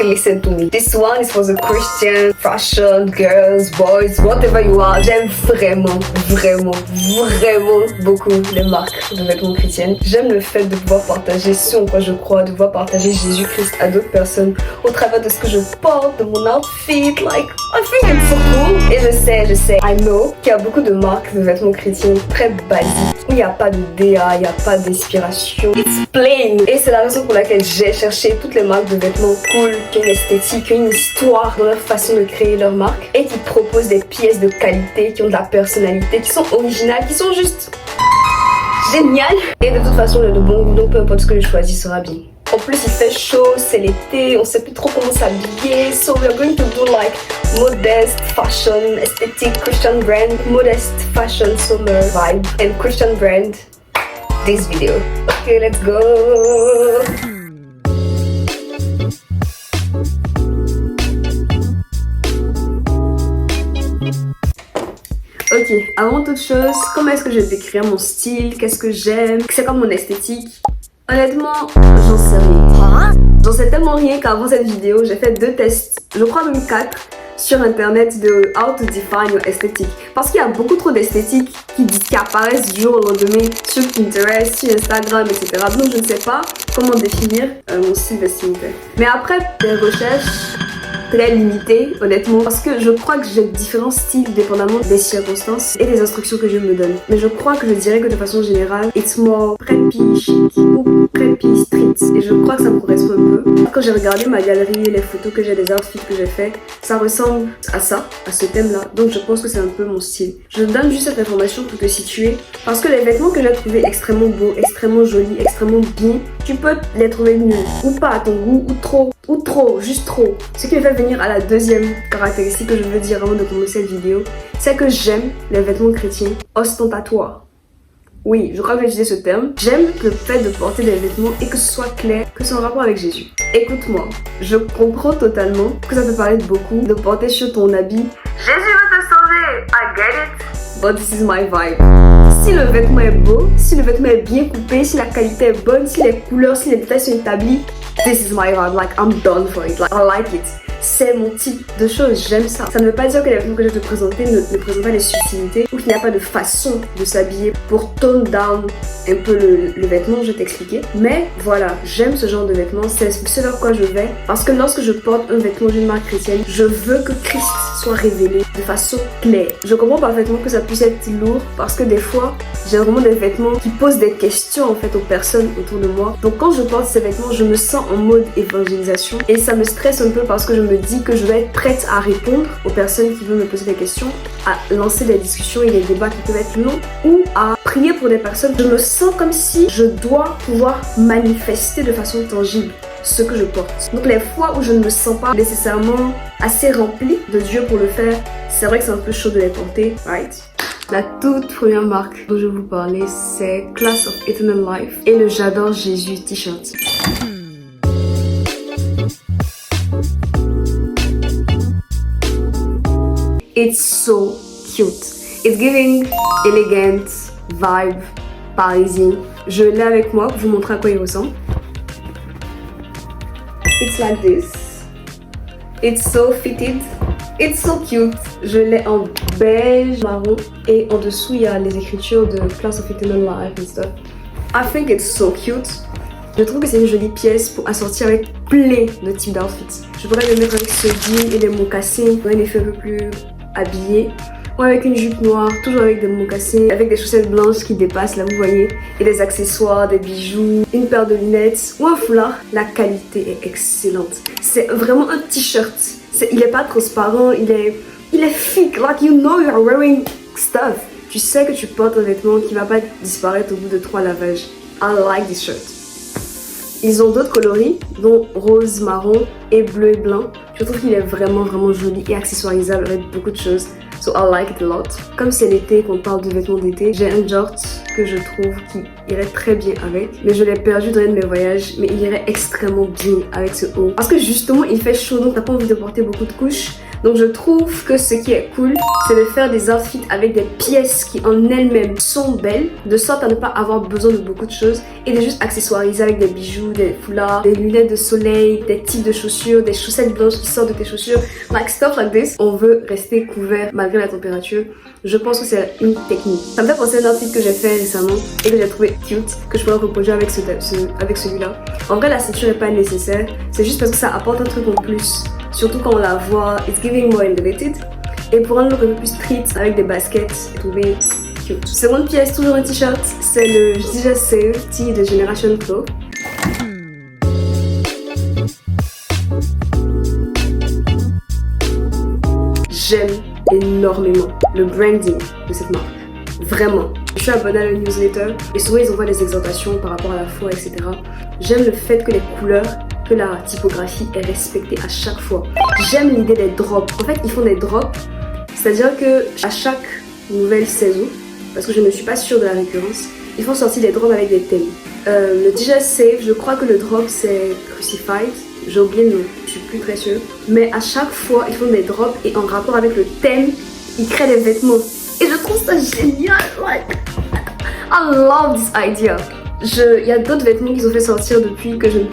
listen to me. This one is for the Christian, fashion, girls, boys, whatever you are. J'aime vraiment beaucoup les marques de vêtements chrétiennes. J'aime le fait de pouvoir partager ce en quoi je crois, de pouvoir partager Jésus-Christ à d'autres personnes au travers de ce que je porte, de mon outfit. Like, I think it's so cool. Et je sais, I know qu'il y a beaucoup de marques de vêtements chrétiens très basiques où il n'y a pas de DA, il n'y a pas d'inspiration. It's plain. Et c'est la raison pour laquelle j'ai cherché toutes les marques de vêtements cool, qui ont une esthétique, qui ont une histoire dans leur façon de créer leur marque et qui proposent des pièces de qualité, qui ont de la personnalité, qui sont originales, qui sont juste géniales. Et de toute façon, le bon goût, donc peu importe ce que je choisis sera bien. En plus, il fait chaud, c'est l'été, on sait plus trop comment s'habiller. So we're going to do like modest fashion, aesthetic Christian brand, modest fashion summer vibe, and Christian brand this video. Okay, let's go. Ok, avant toute chose, comment est-ce que je vais décrire mon style? Qu'est-ce que j'aime? C'est comme mon esthétique? Honnêtement, j'en sais rien. J'en sais tellement rien qu'avant cette vidéo, j'ai fait 2 tests, je crois même 4, sur internet de how to define your aesthetic. Parce qu'il y a beaucoup trop d'esthétiques qui apparaissent du jour au lendemain sur Pinterest, sur Instagram, etc. Donc je ne sais pas comment définir mon style vestimentaire. Mais après des recherches très limitée, honnêtement, parce que je crois que j'ai différents styles dépendamment des circonstances et des instructions que je me donne. Mais je crois que je dirais que de façon générale, it's more preppy chic ou preppy street. Et je crois que ça me correspond un peu. Quand j'ai regardé ma galerie et les photos que j'ai des outfits que j'ai fait, ça ressemble à ça, à ce thème-là. Donc je pense que c'est un peu mon style. Je donne juste cette information pour te situer, parce que les vêtements que j'ai trouvés extrêmement beaux, extrêmement jolis, extrêmement bien, tu peux les trouver nuls, ou pas à ton goût, ou trop, juste trop. Ce qui me fait venir à la deuxième caractéristique que je veux dire avant de commencer cette vidéo, c'est que j'aime les vêtements chrétiens ostentatoires. Oui, je crois que j'ai utilisé ce terme. J'aime le fait de porter des vêtements et que ce soit clair, que c'est en rapport avec Jésus. Écoute-moi, je comprends totalement que ça peut paraître beaucoup de porter sur ton habit Jésus va te sauver, I get it, but this is my vibe. Si le vêtement est beau, si le vêtement est bien coupé, si la qualité est bonne, si les couleurs, si les détails sont établis, this is my vibe, like I'm done for it, like I like it. C'est mon type de choses, j'aime ça. Ça ne veut pas dire que les vêtements que je vais te présenter ne présentent pas des subtilités ou qu'il n'y a pas de façon de s'habiller pour tone down un peu le vêtement, je vais t'expliquer. Mais voilà, j'aime ce genre de vêtements, c'est ce vers quoi je vais. Parce que lorsque je porte un vêtement d'une marque chrétienne, je veux que Christ soit révélé de façon claire. Je comprends parfaitement que ça puisse être lourd parce que des fois, j'ai vraiment des vêtements qui posent des questions en fait aux personnes autour de moi. Donc quand je porte ces vêtements, je me sens en mode évangélisation et ça me stresse un peu parce que je me dis que je vais être prête à répondre aux personnes qui veulent me poser des questions, à lancer des discussions et des débats qui peuvent être longs ou à prier pour des personnes. Je me sens comme si je dois pouvoir manifester de façon tangible ce que je porte. Donc les fois où je ne me sens pas nécessairement assez remplie de Dieu pour le faire, c'est vrai que c'est un peu chaud de les porter, right? La toute première marque dont je vais vous parler, c'est Class of Eternal Life et le J'adore Jésus t-shirt. It's so cute. It's giving elegant vibe parisien. Je l'ai avec moi pour vous montrer à quoi il ressemble. It's like this. It's so fitted. It's so cute. Je l'ai en beige, marron et en dessous il y a les écritures de Class of Eternal Life and stuff. I think it's so cute. Je trouve que c'est une jolie pièce pour assortir avec plein de types d'outfits. Je pourrais le mettre avec ce jean et des mocassins pour un effet un peu plus habillé. Ou avec une jupe noire, toujours avec des mocassins, avec des chaussettes blanches qui dépassent là vous voyez. Et des accessoires, des bijoux, une paire de lunettes ou un foulard. La qualité est excellente. C'est vraiment un t-shirt. Il est pas transparent, il est thick, like you know you're wearing stuff. Tu sais que tu portes un vêtement qui va pas disparaître au bout de 3 lavages. I like this shirt. Ils ont d'autres coloris, dont rose, marron et bleu et blanc. Je trouve qu'il est vraiment joli et accessoirisable avec beaucoup de choses. So I like it a lot. Comme c'est l'été, qu'on parle de vêtements d'été, j'ai un short que je trouve qui irait très bien avec. Mais je l'ai perdu dans un de mes voyages, mais il irait extrêmement bien avec ce haut. Parce que justement, il fait chaud, donc t'as pas envie de porter beaucoup de couches. Donc je trouve que ce qui est cool, c'est de faire des outfits avec des pièces qui en elles-mêmes sont belles, de sorte à ne pas avoir besoin de beaucoup de choses et de juste accessoiriser avec des bijoux, des foulards, des lunettes de soleil, des types de chaussures, des chaussettes blanches qui sortent de tes chaussures, like stuff like this. On veut rester couvert malgré la température. Je pense que c'est une technique. Ça me fait penser à un outfit que j'ai fait récemment et que j'ai trouvé cute, que je pourrais reproduire avec celui-là. En vrai, la ceinture n'est pas nécessaire, c'est juste parce que ça apporte un truc en plus. Surtout quand on la voit, it's giving more elevated. Et pour un look un peu plus street avec des baskets, j'ai trouvé cute. Seconde pièce, toujours un t-shirt, c'est le DJ Save Tee de Generation Clothes. J'aime énormément le branding de cette marque. Vraiment. Je suis abonnée à la newsletter et souvent ils envoient des exhortations par rapport à la foi, etc. J'aime le fait que les couleurs, que la typographie est respectée à chaque fois. J'aime l'idée des drops. En fait, ils font des drops, c'est-à-dire que à chaque nouvelle saison, parce que je ne suis pas sûre de la récurrence, ils font sortir des drops avec des thèmes. Le DJ Save, je crois que le drop c'est Crucified. J'ai oublié le nom, je suis plus très sûre. Mais à chaque fois, ils font des drops et en rapport avec le thème, ils créent des vêtements. Et je trouve ça génial. Like, I love this idea. Il y a d'autres vêtements qu'ils ont fait sortir depuis que j'ai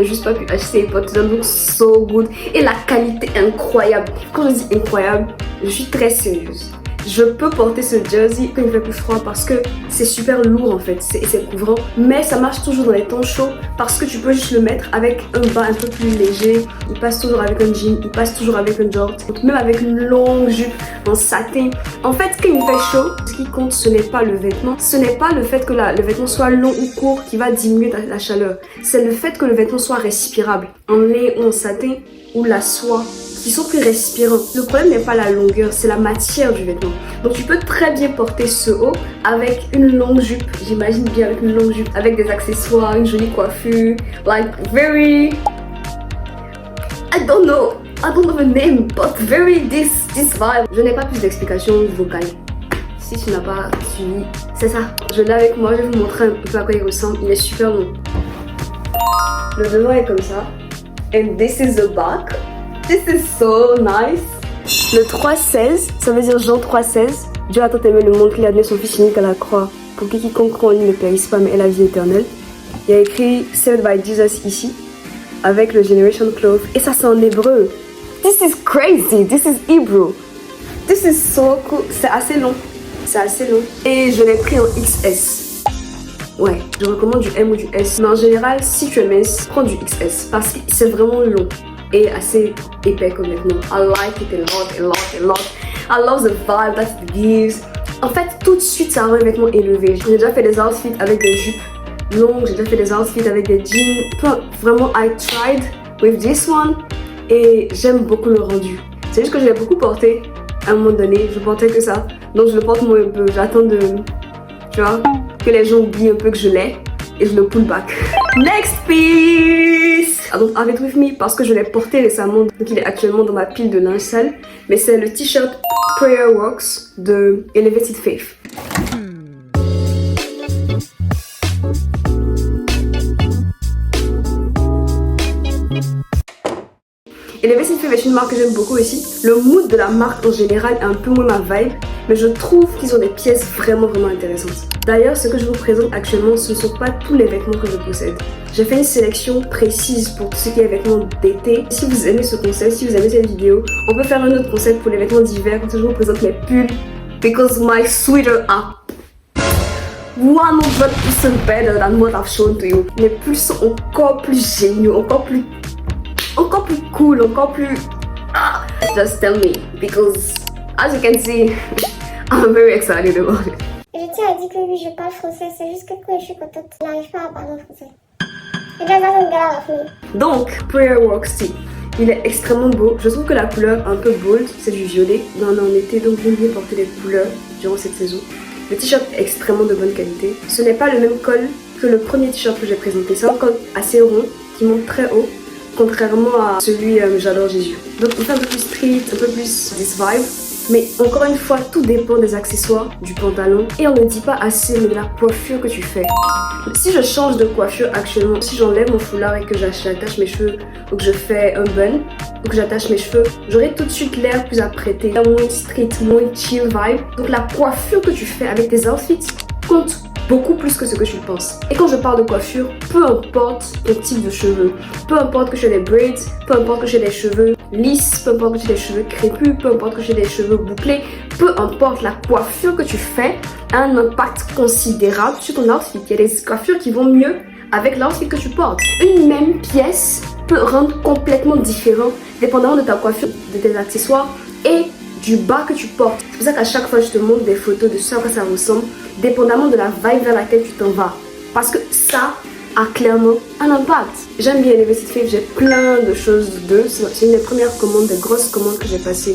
juste pas pu acheter. But they look so good. Et la qualité est incroyable. Quand je dis incroyable, je suis très sérieuse. Je peux porter ce jersey quand il fait plus froid parce que c'est super lourd en fait, c'est couvrant. Mais ça marche toujours dans les temps chauds parce que tu peux juste le mettre avec un bas un peu plus léger. Il passe toujours avec un jean, il passe toujours avec un short, même avec une longue jupe en satin. En fait, quand il fait chaud, ce qui compte, ce n'est pas le vêtement. Ce n'est pas le fait que le vêtement soit long ou court qui va diminuer la chaleur. C'est le fait que le vêtement soit respirable. En lin ou en satin ou la soie, qui sont plus respirants. Le problème n'est pas la longueur, c'est la matière du vêtement. Donc tu peux très bien porter ce haut avec une longue jupe, j'imagine bien avec une longue jupe, avec des accessoires, une jolie coiffure, like very... I don't know the name, but very this vibe. Je n'ai pas plus d'explications vocales. Si tu n'as pas suivi, c'est ça. Je l'ai avec moi, je vais vous montrer un peu à quoi il ressemble. Il est super long. Le devant est comme ça. And this is the back. This is so nice. Le 3,16, ça veut dire Jean 3,16. Dieu a tant aimé le monde qu'il a donné son fils unique à la croix pour que quiconque croit en lui ne périsse pas mais ait la vie éternelle. Il y a écrit Saved by Jesus ici avec le Generation Clothes et ça c'est en hébreu. This is crazy. This is Hebrew. This is so cool. C'est assez long. C'est assez long. Et je l'ai pris en XS. Ouais, je recommande du M ou du S. Mais en général, si tu es mince, prends du XS parce que c'est vraiment long. Et assez épais comme vêtement. I like it a lot. I love the vibe that it gives. En fait, tout de suite, c'est un vêtement élevé. J'ai déjà fait des outfits avec des jupes longues, j'ai déjà fait des outfits avec des jeans. Vraiment, I tried with this one et j'aime beaucoup le rendu. C'est juste que je l'ai beaucoup porté à un moment donné. Je portais que ça. Donc je le porte moi un peu. J'attends tu vois, que les gens oublient un peu que je l'ai. Et je le pull back. Next piece! Donc have it with me parce que je l'ai porté récemment. Donc il est actuellement dans ma pile de linge sale. Mais c'est le t-shirt Prayer Works de Elevated Faith. Elevated Faith est une marque que j'aime beaucoup aussi. Le mood de la marque en général est un peu moins ma vibe. Mais je trouve qu'ils ont des pièces vraiment intéressantes. D'ailleurs, ce que je vous présente actuellement, ce ne sont pas tous les vêtements que je possède. J'ai fait une sélection précise pour tout ce qui est vêtements d'été. Si vous aimez ce concept, si vous aimez cette vidéo, on peut faire un autre concept pour les vêtements d'hiver. Comme ça, je vous présente mes pulls. Because my sweater are 100% better than what I've shown to you. Les pulls sont encore plus géniaux, encore plus cool, encore plus... Just tell me, because as you can see, I'm very excited about it. Je tiens à dire que oui, je parle français, c'est juste que quand je suis contente, je n'arrive pas à parler français. It doesn't get out of me. Donc, Prayer Works Tee. Il est extrêmement beau. Je trouve que la couleur un peu bold, c'est du violet. On est en été, donc j'aime bien porter des couleurs durant cette saison. Le t-shirt est extrêmement de bonne qualité. Ce n'est pas le même col que le premier t-shirt que j'ai présenté. C'est un col assez rond qui monte très haut, contrairement à celui J'adore Jésus. Donc il fait un peu plus street, un peu plus this vibe. Mais encore une fois, tout dépend des accessoires, du pantalon. Et on ne dit pas assez de la coiffure que tu fais. Si je change de coiffure actuellement, si j'enlève mon foulard et que j'attache mes cheveux ou que je fais un bun, ou que j'attache mes cheveux, j'aurai tout de suite l'air plus apprêté, moins street, moins chill vibe. Donc la coiffure que tu fais avec tes outfits compte beaucoup plus que ce que tu penses. Et quand je parle de coiffure, peu importe ton type de cheveux, peu importe que tu aies des braids, peu importe que tu aies des cheveux lisses, peu importe que tu aies des cheveux crépus, peu importe que tu aies des cheveux bouclés, peu importe la coiffure que tu fais, a un impact considérable sur ton outfit. Il y a des coiffures qui vont mieux avec l'outfit que tu portes. Une même pièce peut rendre complètement différent dépendamment de ta coiffure, de tes accessoires et du bas que tu portes. C'est pour ça qu'à chaque fois je te montre des photos de ce à quoi ça ressemble, dépendamment de la vibe vers laquelle tu t'en vas. Parce que ça a clairement un impact. J'aime bien Elevated Faith, j'ai plein de choses d'eux. C'est une des premières commandes, des grosses commandes que j'ai passées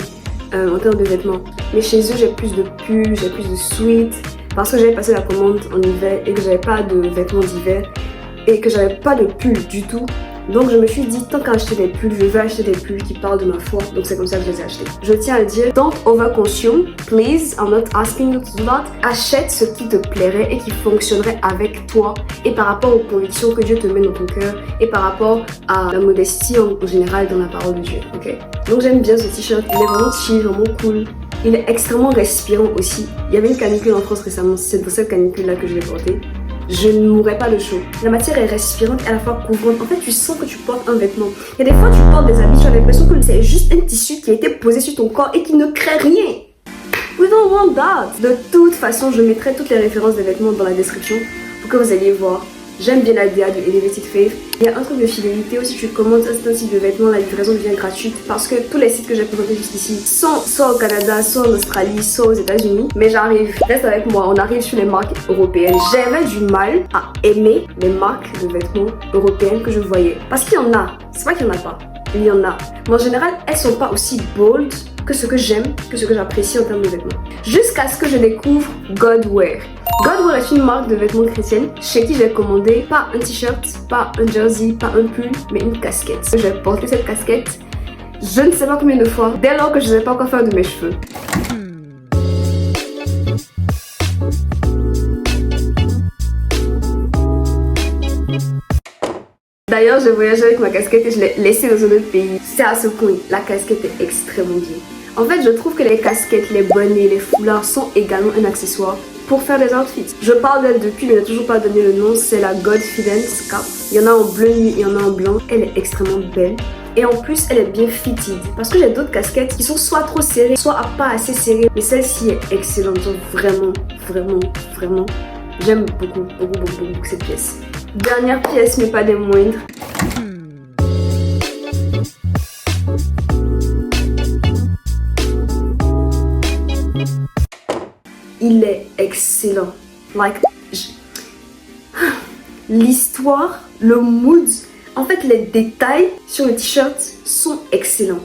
en termes de vêtements. Mais chez eux, j'ai plus de pulls, j'ai plus de sweats. Parce que j'avais passé la commande en hiver et que j'avais pas de vêtements d'hiver et que j'avais pas de pull du tout. Donc je me suis dit, tant qu'à acheter des pulls, je veux acheter des pulls qui parlent de ma foi. Donc c'est comme ça que je les ai achetés. Je tiens à dire, don't overconsume, please, I'm not asking you to do that. Achète ce qui te plairait et qui fonctionnerait avec toi et par rapport aux convictions que Dieu te met dans ton cœur et par rapport à la modestie en général dans la parole de Dieu, ok? Donc j'aime bien ce t-shirt, il est vraiment chill, vraiment cool. Il est extrêmement respirant aussi. Il y avait une canicule en France récemment, c'est pour cette canicule-là que je l'ai porté. Je ne mourrais pas de chaud. La matière est respirante et à la fois couvrante. En fait, tu sens que tu portes un vêtement. Il y a des fois, tu portes des habits, tu as l'impression que c'est juste un tissu qui a été posé sur ton corps et qui ne crée rien. We don't want that. De toute façon, je mettrai toutes les références des vêtements dans la description pour que vous alliez voir. J'aime bien la DA de Elevated Faith. Il y a un truc de fidélité aussi, tu commandes un certain type de vêtements, la livraison devient gratuite parce que tous les sites que j'ai présentés jusqu'ici sont soit au Canada, soit en Australie, soit aux États-Unis. Mais j'arrive, reste avec moi, on arrive sur les marques européennes. J'avais du mal à aimer les marques de vêtements européennes que je voyais. Parce qu'il y en a, c'est pas qu'il y en a pas, il y en a. Mais en général, elles sont pas aussi bold que ce que j'aime, que ce que j'apprécie en termes de vêtements. Jusqu'à ce que je découvre Godwear. Godwear est une marque de vêtements chrétienne chez qui j'ai commandé pas un t-shirt, pas un jersey, pas un pull, mais une casquette. J'ai porté cette casquette je ne sais pas combien de fois dès lors que je ne savais pas quoi faire de mes cheveux. D'ailleurs, j'ai voyagé avec ma casquette et je l'ai laissée dans un autre pays. C'est à ce point, la casquette est extrêmement bien. En fait, je trouve que les casquettes, les bonnets, les foulards sont également un accessoire pour faire des outfits. Je parle d'elle depuis, mais je n'ai toujours pas donné le nom. C'est la Godfidence Cap. Il y en a en bleu nuit, il y en a en blanc. Elle est extrêmement belle. Et en plus, elle est bien fitted. Parce que j'ai d'autres casquettes qui sont soit trop serrées, soit pas assez serrées. Mais celle-ci est excellente. Donc vraiment, vraiment, vraiment. J'aime beaucoup, beaucoup, beaucoup, beaucoup cette pièce. Dernière pièce, mais pas des moindres. Il est excellent. Like, l'histoire, le mood, en fait les détails sur le t-shirt sont excellents.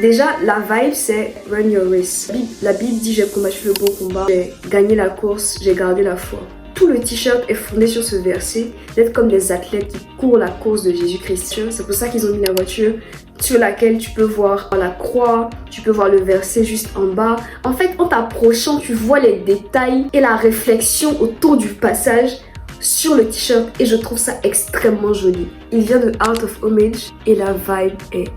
Déjà, la vibe c'est Run Your Race. La Bible dit j'ai combattu le bon combat, j'ai gagné la course, j'ai gardé la foi. Tout le t-shirt est fondé sur ce verset, d'être comme des athlètes qui courent la course de Jésus-Christ. C'est pour ça qu'ils ont mis la voiture sur laquelle tu peux voir la croix, tu peux voir le verset juste en bas. En fait, en t'approchant, tu vois les détails et la réflexion autour du passage sur le t-shirt et je trouve ça extrêmement joli. Il vient de Art of Homage et la vibe est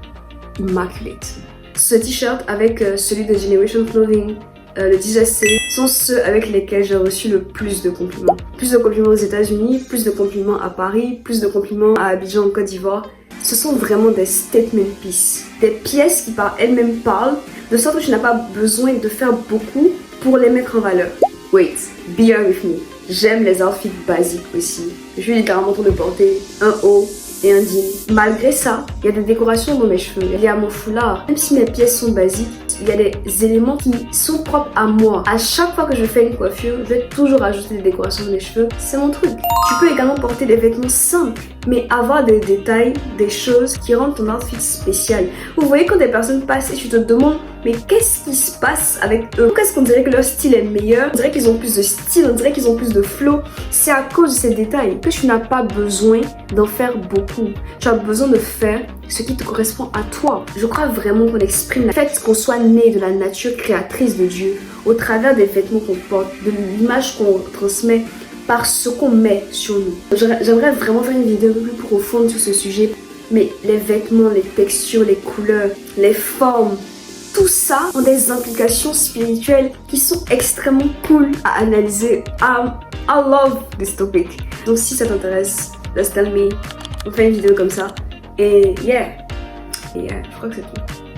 immaculate. Ce t-shirt avec celui de Generation Clothing, le DJC, sont ceux avec lesquels j'ai reçu le plus de compliments. Plus de compliments aux États-Unis, plus de compliments à Paris, plus de compliments à Abidjan en Côte d'Ivoire. Ce sont vraiment des statement pieces, des pièces qui par elles-mêmes parlent, de sorte que tu n'as pas besoin de faire beaucoup pour les mettre en valeur. Wait, be here with me. J'aime les outfits basiques aussi. Je suis littéralement en train de porter un haut et un jean. Malgré ça, il y a des décorations dans mes cheveux. Il y a mon foulard. Même si mes pièces sont basiques, il y a des éléments qui sont propres à moi. À chaque fois que je fais une coiffure, je vais toujours ajouter des décorations dans mes cheveux. C'est mon truc. Tu peux également porter des vêtements simples, mais avoir des détails, des choses qui rendent ton outfit spécial. Vous voyez quand des personnes passent et tu te demandes mais qu'est-ce qui se passe avec eux? Pourquoi est-ce qu'on dirait que leur style est meilleur? On dirait qu'ils ont plus de style, on dirait qu'ils ont plus de flow. C'est à cause de ces détails que tu n'as pas besoin d'en faire beaucoup. Tu as besoin de faire ce qui te correspond à toi. Je crois vraiment qu'on exprime le fait qu'on soit né de la nature créatrice de Dieu au travers des vêtements qu'on porte, de l'image qu'on transmet par ce qu'on met sur nous. J'aimerais vraiment faire une vidéo un peu plus profonde sur ce sujet. mais les vêtements, les textures, les couleurs, les formes, tout ça ont des implications spirituelles qui sont extrêmement cool à analyser. I love this topic. Donc si ça t'intéresse, just tell me. On fait une vidéo comme ça. Et yeah, je crois que c'est tout.